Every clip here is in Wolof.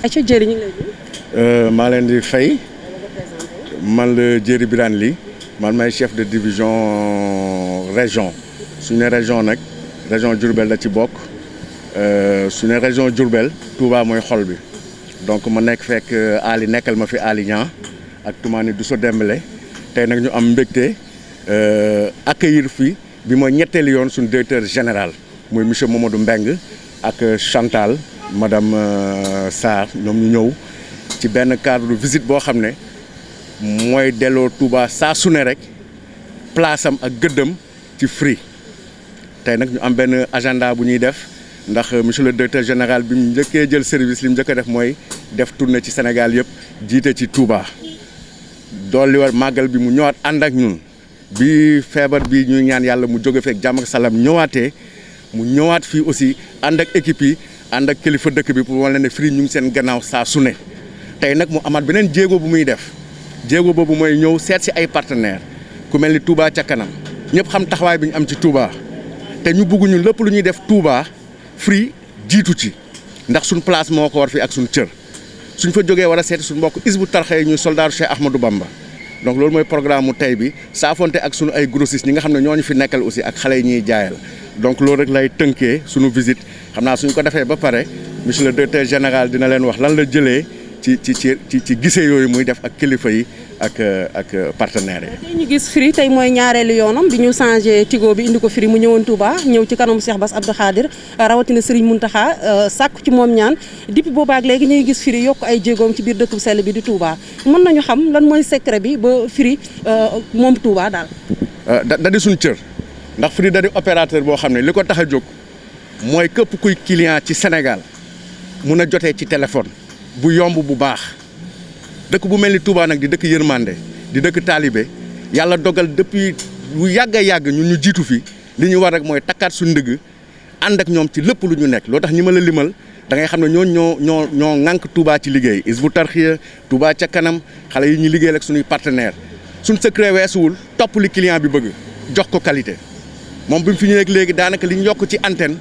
ayca jëriñ ñu ngi lay maa leen di fay man la Diéry Birane Ly man may chef de division région suñu ne région nag région Diourbel la ci bokk suñu ne région Diourbel Touba mooy xol bi donc ma nekk fekk Ali nekkal ma fi Ali Niang ak Toumani Dousso Dembélé tey nag ñu am mbégte accueillir fi bi mooy ñetteelu yoon suñu directeur général muy monsieur Mamadou Mbeng ak Chantal madame Sarr ñoom ñu ñëw ci benn cadre de visite boo xam ne mooy delloo Touba saa su ne rek place am ak gëddam ci Free tey nag ñu am benn agenda bu ñuy def ndax monsieur le directeur général bi mu njëkkee jël service li mu njëkk a def mooy def tournée ci Sénégal yëpp jiite ci Touba dolli war màggal bi mu ñëwaat ànd ak ñun bi feebar bi ñuy ñaan yàlla mu jóge feek jàmm ak salaam ñëwaatee mu ñëwaat fii aussi ànd ak équipe yi ànd ak kilifa dëkk bi pour wane ne Free ñu ngi seen gannaaw saa su ne tey nag mu amaat beneen jéego bu muy def jéego boobu mooy ñëw seet si ay partenaires ku mel ni Touba ca kanam ñëpp xam taxawaay bi ñu am ci Touba te ñu bugg ñun lépp lu ñuy def Touba Free jiitu ci ndax suñ place moo ko war fii ak suñ cër suñ fa jógee war a seeti suñ mbokk Hizbut Tarqiyyah ñuy soldaaru Cheikh Ahmadou Bamba donc loolu mooy programme mu tey bi saafonte ak suñu ay grossistes ñi nga xam ne ñoo ñu fi nekkal aussi ak xale yi ñuy jaayal donc loolu rek lay tënkee suñu visite xam naa suñ ko defee ba pare monsieur le directeur général dina leen wax lan la jëlee ci gisee yooyu muy def ak kilifa yi ak partenaires yi. tey ñu gis Free tey mooy ñaareelu yoonam bi ñu changé Tigo bi indi ko Free mu ñëwoon Touba ñëw ci kanamu Cheikh Bass Abdou Khadir rawatina Serigne Mountakha sàkku ci moom ñaan depuis boobaak léegi ñuy gis Free yokk ay jéegoom ci biir dëkk bu sell bi di Touba mën nañu xam lan mooy secret bi ba Free moom Touba daal. da di suñu cër ndax Free da di opérateur boo xam ne li ko tax a jóg mooy képp kuy client ci Sénégal mun a jotee ci téléphone bu yomb bu baax. dëkk bu mel ni Touba nag di dëkk yërmande di dëkk taalibe yàlla dogal depuis lu yàgg a yàgg ñun ñu jiitu fi li ñu war rek mooy takkaat suñu ndëgg ànd ak ñoom ci lépp lu ñu nekk loo tax ñi ma la limal da ngay xam ne ñoo ŋànk Touba ci liggéey Hizbut Tarqiyyah Touba ca kanam xale yi ñu liggéey ak suñuy partenaire suñ secret weesuwul topp li client bi bëgg jox ko qualité moom bi mu fi ñëwee léegi daanaka li ñu yokk ci antenne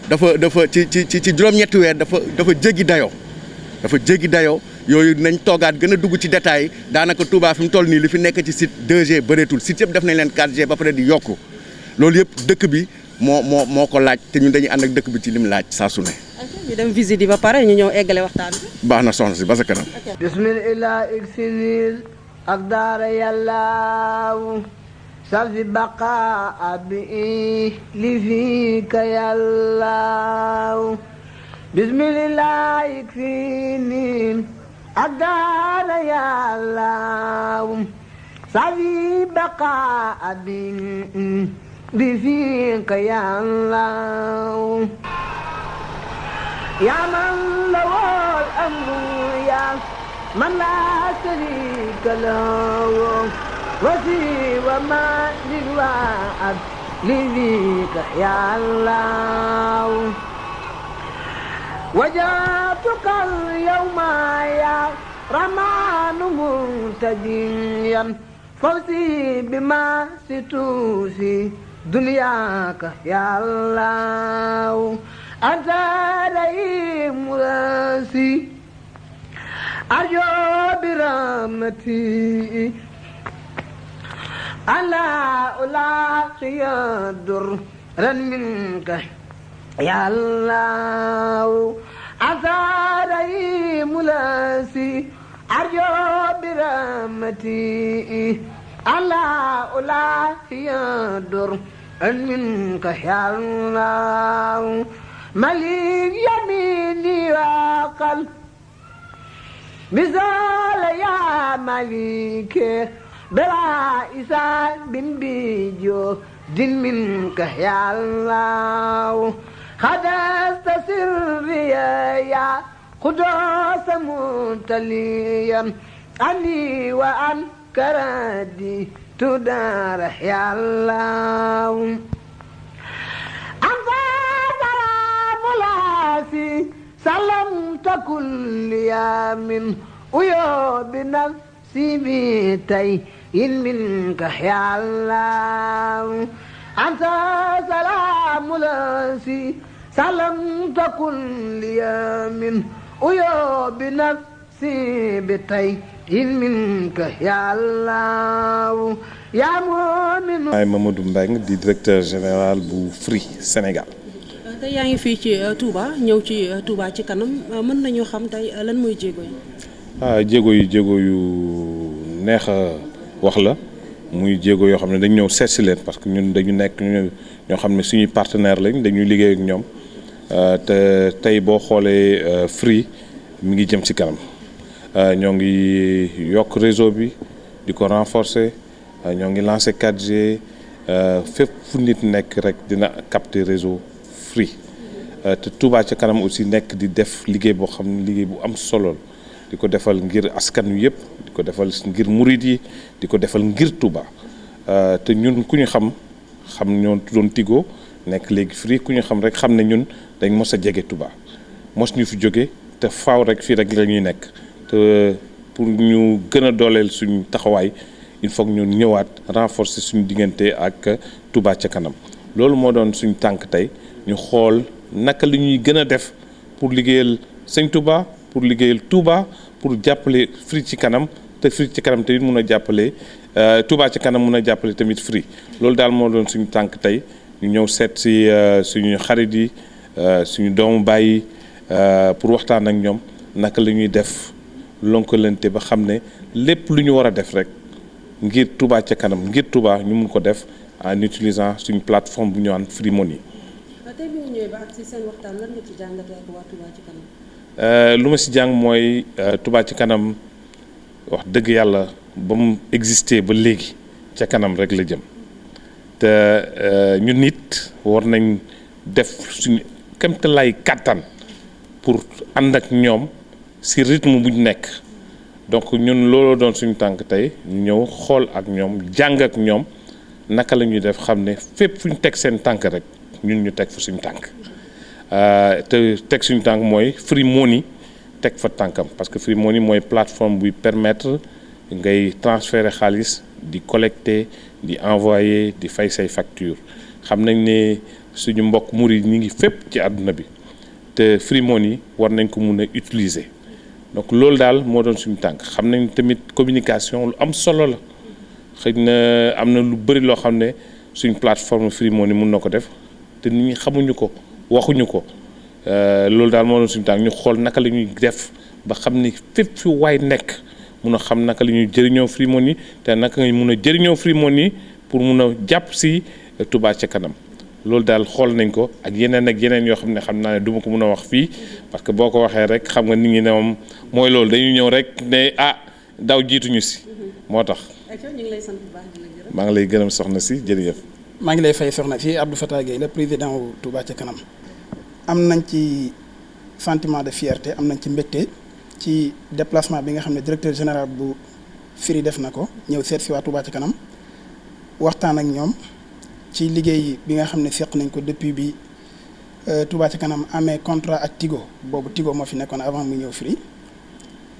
dafa ci juróom-ñetti weer dafa jéggi dayoo yooyu nañ toogaat gën a dugg ci détail daanaka Touba fi mu toll nii li fi nekk ci site 2G bëreetul site yëpp def nañ leen 4G ba pare di yokku loolu yëpp dëkk bi moo ko laaj te ñun dañuy ànd ak dëkk bi ci lim laaj saa su ne. ñu dem visite yi ba pare ñu ñëw eggale waxtaan bi. baax na soxna si ba sa kanam. bismillah iksinil ak daara yàllaaw safi baqa abi li fika yàllaaw bismillah iksinil أدار يا الله سعي بقاء بفيك يا الله يا من له الأمر يا من لا شريك له وسوى ما للوعد لذيك يا الله وجاتك اليوم يا رمان منتجيا فوزي بما ستوفي دنياك يا الله أنت رئيم راسي أرجو برحمتي ألا ألاقي درا منك يا الله أزاري ملاسي أرجو برحمتي ألا ألا يدر منك يا الله مليك يميني وقل مثال يا مليك بلا إسان بن بيجو دين منك يا الله خدست سري يا قدوس متليا عني وعن كردي تدار يا الله أنت سلام لاسي سلمت كل يوم ويا بنفسي بيتي منك يا الله أنت سلام لاسي سلام تكن لي من عيوب نفسي بطي منك يا الله يا مؤمن. maay Mamadou Mbengue di directeur général bu Free Sénégal. tey yaa ngi fii ci Touba ñëw ci Touba ci kanam mën nañoo xam tey lan mooy jéego yi. jéego yu neex a wax la muy jéego yoo xam ne dañ ñëw seet si leen parce que ñun dañu nekk ñoo xam ne suñuy partenaire lañ dañuy liggéey ak ñoom te tey boo xoolee Free mi ngi jëm ci kanam ñoo ngi yokk réseau bi di ko renforcer ñoo ngi lancé 4G fépp fu nit nekk rek dina capter réseau Free te Touba ca kanam aussi nekk di def liggéey boo xam ne liggéey bu am solo di ko defal ngir askan wi yëpp di ko defal ngir murid yi di ko defal ngir Touba te ñun ku ñu xam ñoo doon Tigo nekk léegi Free ku ñu xam rek xam ne ñun dañ mos a jege Touba mos ñu fi jóge te faaw rek fii rek la ñuy nekk te pour ñu gën a dooleel suñu taxawaay il faut que ñu ñëwaat renforcer suñu diggante ak Touba ca kanam loolu moo doon suñu tànk tey ñu xool naka li ñuy gën a def pour liggéeyal sëñ Touba pour liggéeyal Touba pour jàppale Free ci kanam te Free ci kanam tamit mun a jàppale Touba ci kanam mun a jàppale tamit Free loolu daal moo doon suñu tànk tey ñu ñëw seet si suñu xarit yi suñu doomu baay pour waxtaan ak ñoom naka la ñuy def lonkalante ba xam ne lépp lu ñu war a def rek ngir Touba ca kanam ngir Touba ñu mun ko def en utilisant suñu plateforme bu ñu naan Free Money. tey bi nga ñëwee ba ak si seen waxtaan lan nga ci jàngatee ak waa Touba ci kanam. lu ma si jàng mooy Touba ci kanam wax dëgg yàlla ba mu exister ba léegi ca kanam rek la jëm te ñun nit war nañ def suñu kéemtalaay kàttan pour ànd ak ñoom si rythme bu ñu nekk donc ñun looloo doon suñu tànk tey ñu ñëw xool ak ñoom jàng ak ñoom naka la ñuy def xam ne fépp fu ñu teg seen tànk rek ñun ñu teg fa suñu tànk te teg suñu tànk mooy Free Money teg fa tànkam parce que Free Money mooy plateforme buy permettre ngay transférer xaalis di collecter di envoyer di fay say facture xam nañ ne suñu mbokk murid ñi ngi fépp ci àdduna bi te Free Money war nañ ko mun a utiliser donc loolu daal moo doon suñu tànk xam nañ tamit communication lu am solo la xëy na am na lu bëri loo xam ne suñu plateforme Free Money mun na ko def te nit ñi xamuñu ko waxuñu ko loolu daal moo doon suñu tànk ñu xool naka la ñuy def ba xam ni fépp fi waay nekk mun a xam naka la ñuy jëriñoo Free Money te naka nga mun a jëriñoo Free Money pour mun a jàpp si Touba ca kanam loolu daal xool nañ ko ak yeneen yoo xam ne xam naa ne du ma ko mun a wax fii parce que boo ko waxee rek xam nga nit ñi ne moom mooy loolu dañuy ñëw rek ne daw jiituñu si moo tax. ñu ngi lay sant bu baax di la gërëm. maa ngi lay gërëm soxna si jërëjëf. maa ngi lay fay soxna si Abdou Fatah Gueye le président wu Touba ca kanam am nañ ci sentiment de fierté am nañ ci mbégte ci déplacement bi nga xam ne directeur général bu Free def na ko ñëw seet si waa Touba ca kanam waxtaan ak ñoom ci liggéey bi nga xam ne seq nañ ko depuis bi Touba ca kanam amee contrat ak Tigo boobu Tigo moo fi nekkoon avant mu ñëw Free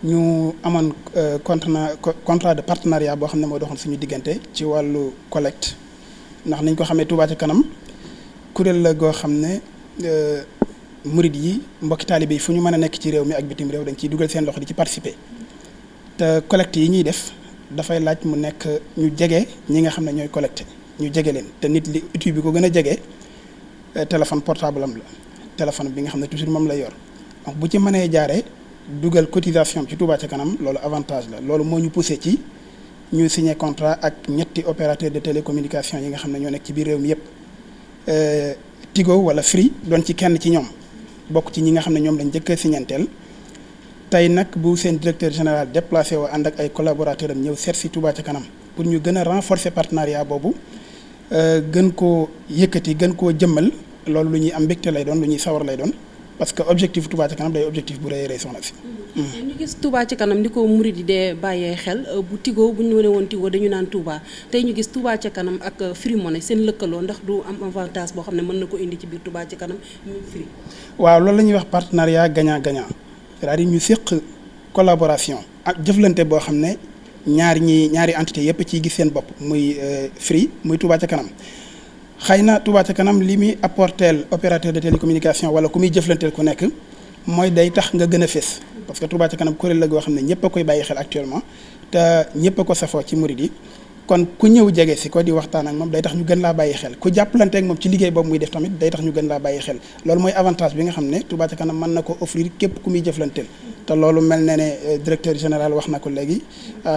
ñu amoon contrat de partenariat boo xam ne moo doxoon suñu diggante ci wàllu collecte ndax niñ ko xamee Touba ca kanam kuréel la goo xam ne murid yi mbokki taalibe yi fu ñu mën a nekk ci réew mi ak bitim réew dañ ciy dugal seen loxo di ci participer te collecte yi ñuy def dafay laaj mu nekk ñu jege ñi nga xam ne ñooy collecte ñu jege leen te nit li outil bi ko gën a jege téléphone portable am la téléphone bi nga xam ne toujours moom lay yor donc bu ci mënee jaaree dugal cotisation ci Touba ca kanam loolu avantage la loolu moo ñu poussé ci ñu signé contrat ak ñetti opérateur de télécommunication yi nga xam ne ñoo nekk ci biir réew mi yëpp Tigo wala Free doon ci kenn ci ñoom bokk ci ñi nga xam ne ñoom lañ njëkk a signanteel tey nag bu seen directeur général déplacé woo ànd ak ay collaborateurs am ñëw seet si Touba ca kanam pour ñu gën a renforcer partenariat boobu gën koo yëkkati gën koo jëmmal loolu lu ñuy am mbégte lay doon lu ñuy sawar lay doon parce que objectif Touba ca kanam day objectif bu rëy a rëy soxna si. ñu gis Touba ci kanam ni ko murid yi dee bàyyee xel bu Tigo bu ñu ne woon Tigo dañu naan Touba tey ñu gis Touba ca kanam ak Free Money seen lëkkaloo ndax du am avantage boo xam ne mën na ko indi ci biir Touba ca kanam ñu Free. waaw loolu la ñuy wax partenariat gagnant gagnant c'est-à-dire ñu séq collaboration ak jëflante boo xam ne ñaari entité yëpp ciy gis seen bopp muy Free muy Touba ca kanam. xëy na Touba ca kanam li muy apporteel opérateur de télécommunication wala ku muy jëflanteel ku nekk mooy day tax nga gën a fés parce que Touba ca kanam kuréel la goo xam ne ñëpp a koy bàyyi xel actuellement te ñëpp a ko safoo ci murid yi kon ku ñëw jege si ko di waxtaan ak moom day tax ñu gën laa bàyyi xel ku jàppalante ak moom ci liggéey boobu muy def tamit day tax ñu gën laa bàyyi xel loolu mooy avantage bi nga xam ne Touba ca kanam mën na ko offrir képp ku muy jëflanteel te loolu mel na ne directeur général wax na ko léegi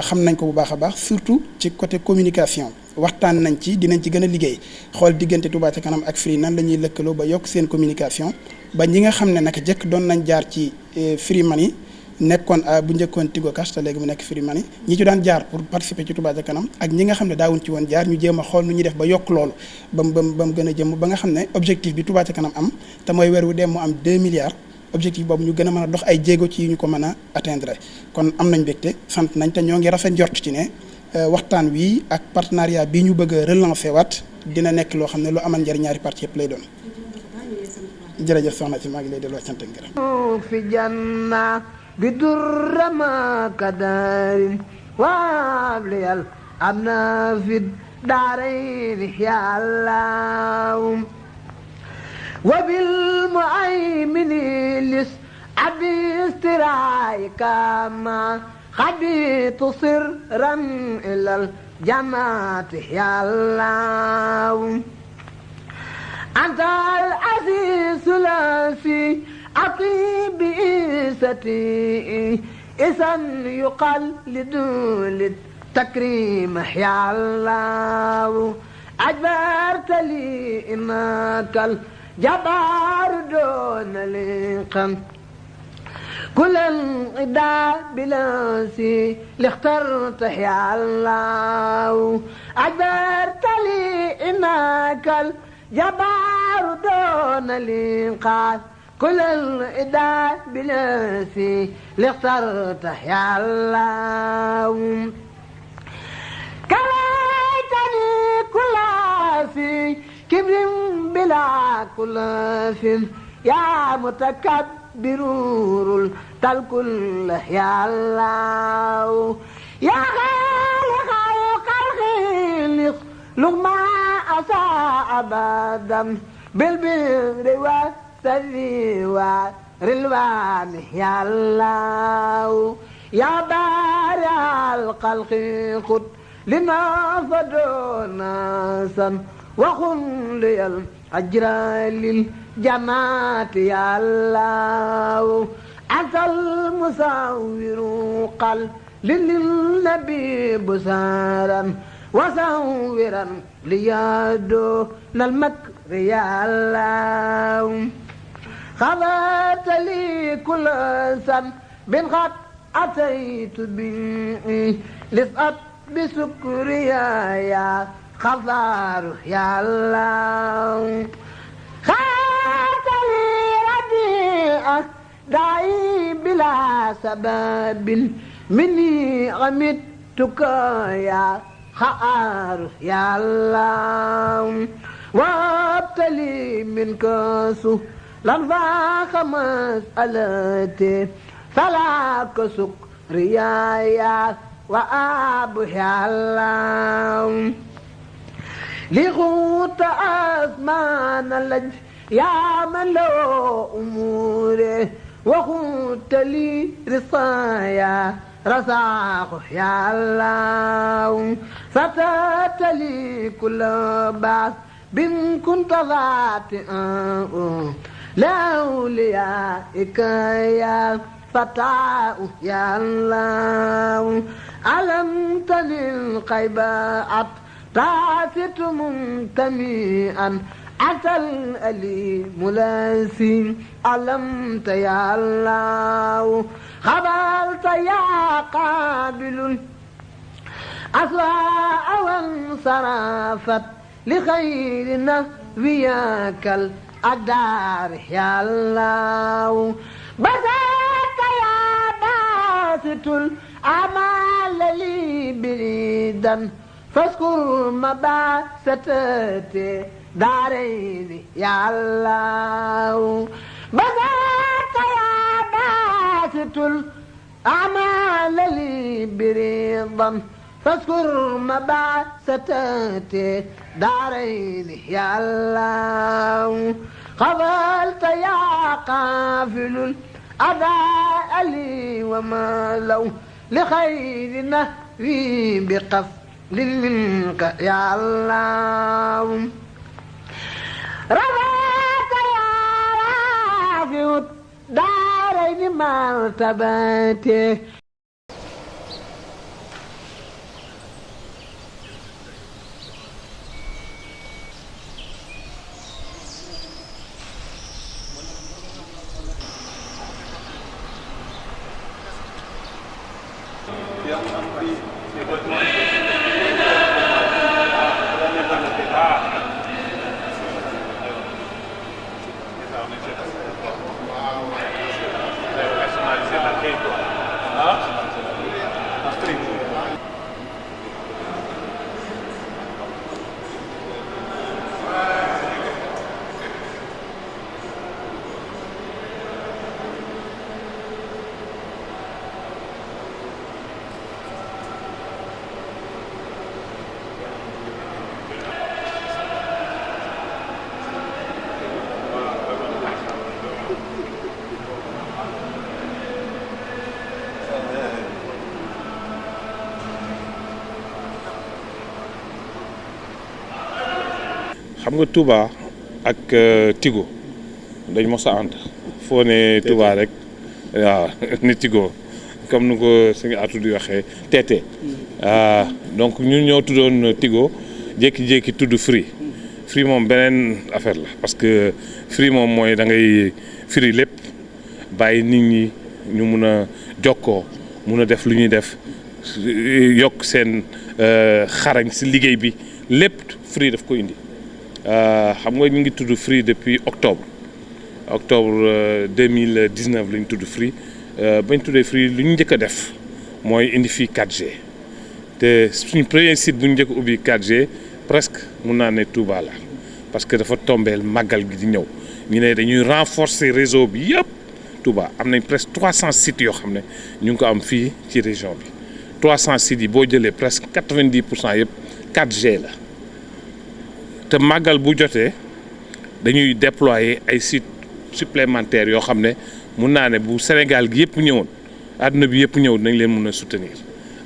xam nañ ko bu baax a baax surtout ci côté communication waxtaan nañ ci dinañ ci gën a liggéey xool diggante Touba ca kanam ak Free nan la ñuy lëkkaloo ba yokk seen communication ba ñi nga xam ne naka jëkk doon nañ jaar ci Free Money nekkoon bu njëkkoon Tigo Cash te léegi mu nekk Free Money ñi ci daan jaar pour participer ci Touba ca kanam ak ñi nga xam ne daawuñ ci woon jaar ñu jéem a xool nu ñuy def ba yokk loolu ba mu gën a jëm ba nga xam ne objectif bi Touba ca kanam am te mooy weer wu dem mu am 2 milliards objectif boobu ñu gën a mën a dox ay jéego ci ñu ko mën a atteindre kon am nañ mbégte sant nañ te ñoo ngi rafet njort ci ne waxtaan wi ak partenariat bi ñu bëgg a relancer waat dina nekk loo xam ne lu amal njëriñ ñaari parti yëpp lay doon jërëjëf soxna si maa ngi lay delloo sant ak ngërëm fi janna bi durrama kadarin waabliyal am na fi daarayni ya allah wa bil muaymini lis abi istiraika ma xabitu sirran ilal jamaati ya allah anta al aziz lasi أطيب إيستي إذن يقلد للتكريم يا الله أجبرت لي إنك الجبار دون لقم كل الغداء بلاسي لاخترت يا الله أجبرت لي إنك الجبار دون لقم كل الإداء بلاسي لاخترته يا الله كليتني كل في كبر بلا كل في يا متكبر الكل يا الله يا خالق الخلق لغما أساء أبدا بالبر سري ورلوان يا الله يا بارع الخلق خذ لنا فدونا سن وخن لي الأجر للجماعة يا الله أنت المصور قل للنبي بسارا وصورا ليادو المكر يا الله خذت لي كل سن بن قد أتيت به لسأت بسكريا يا خضار يا الله خذت لي رديئة دعي بلا سبب مني غمدتك يا خار يا الله وابتلي منك سهلا فاق مسألتي فلا كسكريا وأبو يا الله لغوت أزمان اللج يا من له أموره وغوت لي رصايا رزاق يا الله فتات لي كل بعث بن كنت ذاتئا لأوليائك يا فتاة يا الله علمتني القيبات تعثت منتميئا أتى الأليم لاسي علمت يا الله خبرت يا قابل أسواء وانصرفت لخير نبيك الأدار يا الله بسطت يا باسط الأعمال لي بريدا فاذكر مباستي دارين يا الله بسطت يا باسط أعمال لي برضا فاذكر ما بعد ستاتي دارين يا الله قبلت يا قافل الأداء لي وما لو لخير نهري بقفل منك يا الله رضاك يا رافع الدارين مرتبتي xam nga Touba ak Tigo dañ mos a ànd foo ne Touba rek waaw ni Tigo comme nu ko suñu atu di waxee teete donc ñun ñoo tuddoon Tigo jékki-jékki tudd Free moom beneen affaire la parce que Free moom mooy da ngay firi lépp bàyyi nit ñi ñu mun a jokkoo mun a def lu ñuy def yokk seen xarañ si liggéey bi lépp Free daf ko indi xam nga ñu ngi tudd Free depuis octobre 2019 la ñu tudd Free bañ tuddee Free lu ñu njëkk a def mooy indi fii 4G te suñ premier site bu ñu njëkk ubbi 4G presque mun naa ne Touba la parce que dafa tombeel màggal gi di ñëw ñu ne dañuy renforcer réseau bi yëpp Touba am nañ presque 300 sites yoo xam ne ñu ngi ko am fii ci région bi 300 sites yi boo jëlee presque 90% yëpp 4G la te màggal bu jotee dañuy déployer ay sites supplémentaires yoo xam ne mun naa ne bu Sénégal gi yëpp ñëwoon àdduna bi yëpp ñëw nañ leen mun a soutenir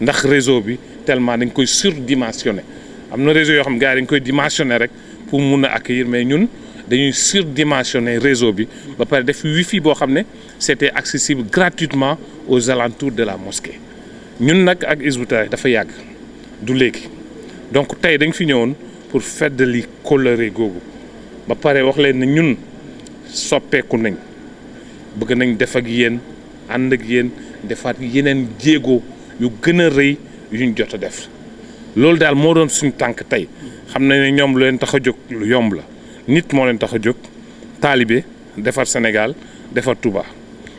ndax réseau bi tellement dañ koy surdimensionné am na réseau yoo xam ne gars yi dañ koy dimensionné rek pour mun a accueillir mais ñun dañuy surdimensionné réseau bi ba pare def wifi boo xam ne c'était accessible gratuitement aux alentours de la mosquée ñun nag ak Hizbut Tarqiyyah dafa yàgg du léegi donc tey dañ fi ñëwoon pour feddali kóllëre googu ba pare wax leen ne ñun soppeeku nañ bëgg nañ def ak yéen ànd ak yéen defaat yeneen jéego yu gën a rëy yuñ jot a def loolu daal moo doon suñu tànk tey xam na ne ñoom lu leen tax a jóg lu yomb la nit moo leen tax a jóg taalibe defar Sénégal defar Touba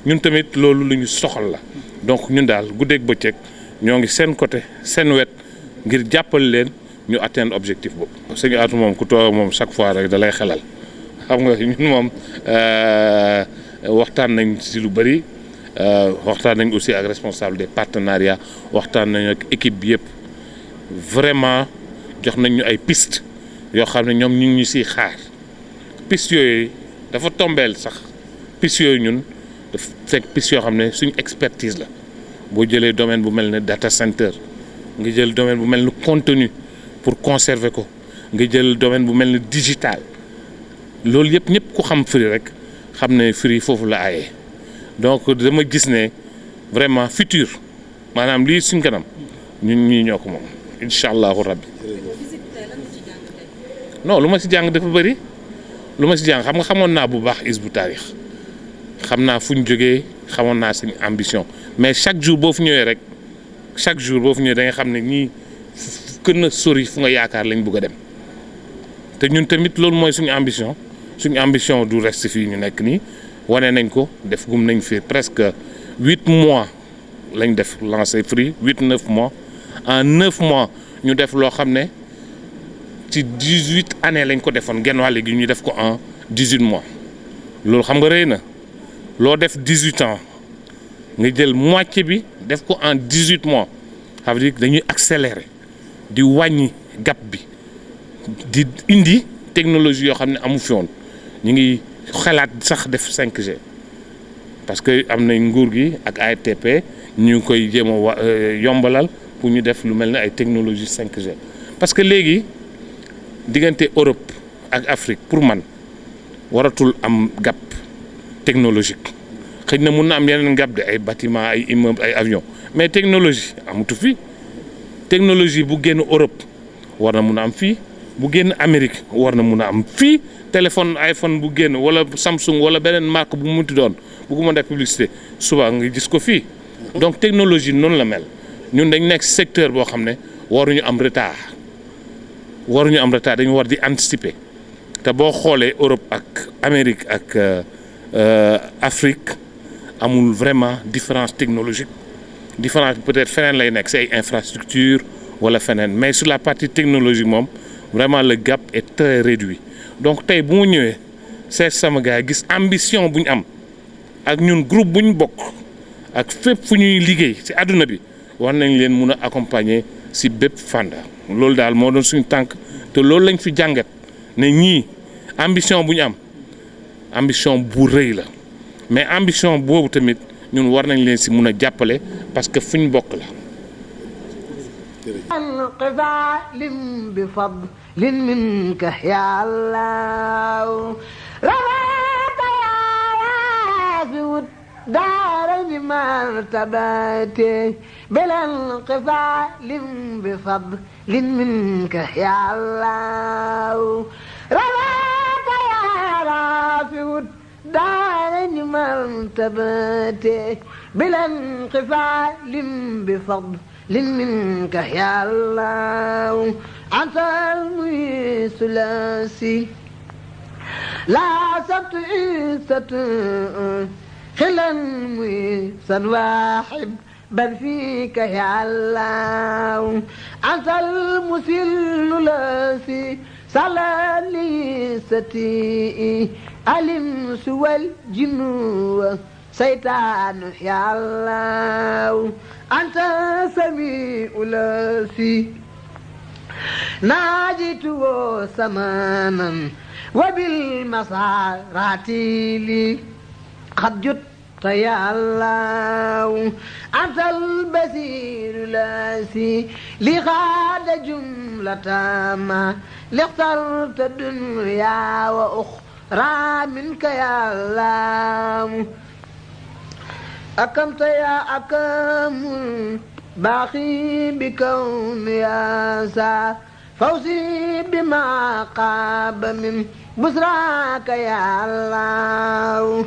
ñun tamit loolu lu ñu soxal la donc ñun daal guddeeg bëccëg ñoo ngi seen côté seen wet ngir jàppal leen ñu atteindre objectif boobu. Sëñ Atou moom ku toog moom chaque fois rek da lay xelal xam nga ñun moom waxtaan nañ si lu bëri waxtaan nañ aussi ak responsable des partenariats waxtaan nañ ak équipe bi yëpp vraiment jox nañ ñu ay piste yoo xam ne ñoom ñu ngi ñu siy xaar piste yooyu dafa tombeel sax piste yooyu ñun dafa fekk piste yoo xam ne suñu expertise la boo jëlee domaine bu mel ne data center nga jël domaine bu mel ne contenu pour conserver ko nga jël domaine bu mel ne digital loolu yëpp ñëpp ku xam Free rek xam ne Free foofu la aayee donc dama gis ne vraiment futur maanaam lii suñ kanam ñun ñii ñoo ko moom incha allahu rabbi non lu ma si jàng dafa bëri lu ma si jàng xam nga xamoon naa bu baax Hizbut Tarqiyyah xam naa fu ñu jógee xamoon naa seen ambition mais chaque jour boo fu ñëwee rek chaque jour boo fu ñëwee da nga xam ne ñii gën a sori fu nga yaakaar lañ bëgg a dem te ñun tamit loolu mooy suñu ambition du reste fii ñu nekk nii wane nañ ko def gum nañ fi presque 8 mois lañ def lancé Free 8-9 mois en 9 mois ñu def loo xam ne ci 18 années lañ ko defoon genn wàll gi ñu def ko en 18 mois loolu xam nga rëy na loo def 18 ans nga jël moitié bi def ko en 18 mois ça veut dire que dañuy accélérer di wàññi gap bi di indi technologie yoo xam ne amu fi woon ñu ngi xalaat sax def 5G parce que am nañ nguur gi ak ARTP ñu ngi koy jéem a yombalal pour ñu def lu mel ne ay technologie 5G parce que léegi diggante Europe ak Afrique pour man waratul am gap technologique xëy na mun na am yeneen gap de ay bâtiment ay immeuble ay avion mais technologie amutu fi technologie bu génn Europe war na mun a am fii bu génn Amérique war na mun a am fii téléphone iPhone bu génn wala Samsung wala beneen marque bu mu munti doon bugguma def publicité suba nga gis ko fii donc technologie noonu la mel ñun dañ nekk secteur boo xam ne waruñu am retard dañu war di anticiper te boo xoolee Europe ak Amérique ak Afrique amul vraiment différence technologique différence peut-être feneen lay nekk si ay infrastructure wala feneen mais sur la partie technologique moom vraiment le gap est très réduit donc tey bu mu ñëwee seet sama gars gis ambition bu ñu am ak ñun groupe bu ñu bokk ak fépp fu ñuy liggéey ci àdduna bi war nañ leen mun a accompagner ci bépp fànn loolu daal moo doon suñu tànk te loolu lañ fi jàngat ne ñii ambition bu ñu am ambition bu rëy la mais ambition boobu tamit ñun war nañ leen ci mun a jàppale parce que fu ñu bokk la. انقفال بفضل منك يا الله رضيت يا في الدارين مرتبتي بلا انقفال بفضل منك يا الله رضيت يا رافع الدارين مرتبتي بلا انقفال بفضل منك يا الله أنت المعز الثلاثي لا سبت عزة خلا معزا واحد بل فيك يا الله أنت المسل الذي صلى لي ستي الإنس والجن سيطان يا الله أنت سميع الذي ناجيت سمانا وبالمسارات لي قد جدت يا الله أنت البصير الذي لغاد جملة ما لاخترت الدنيا وأخرى منك يا الله أكمت يا أكم باقي بكون يا سا فوزي بما قاب من بسراك يا الله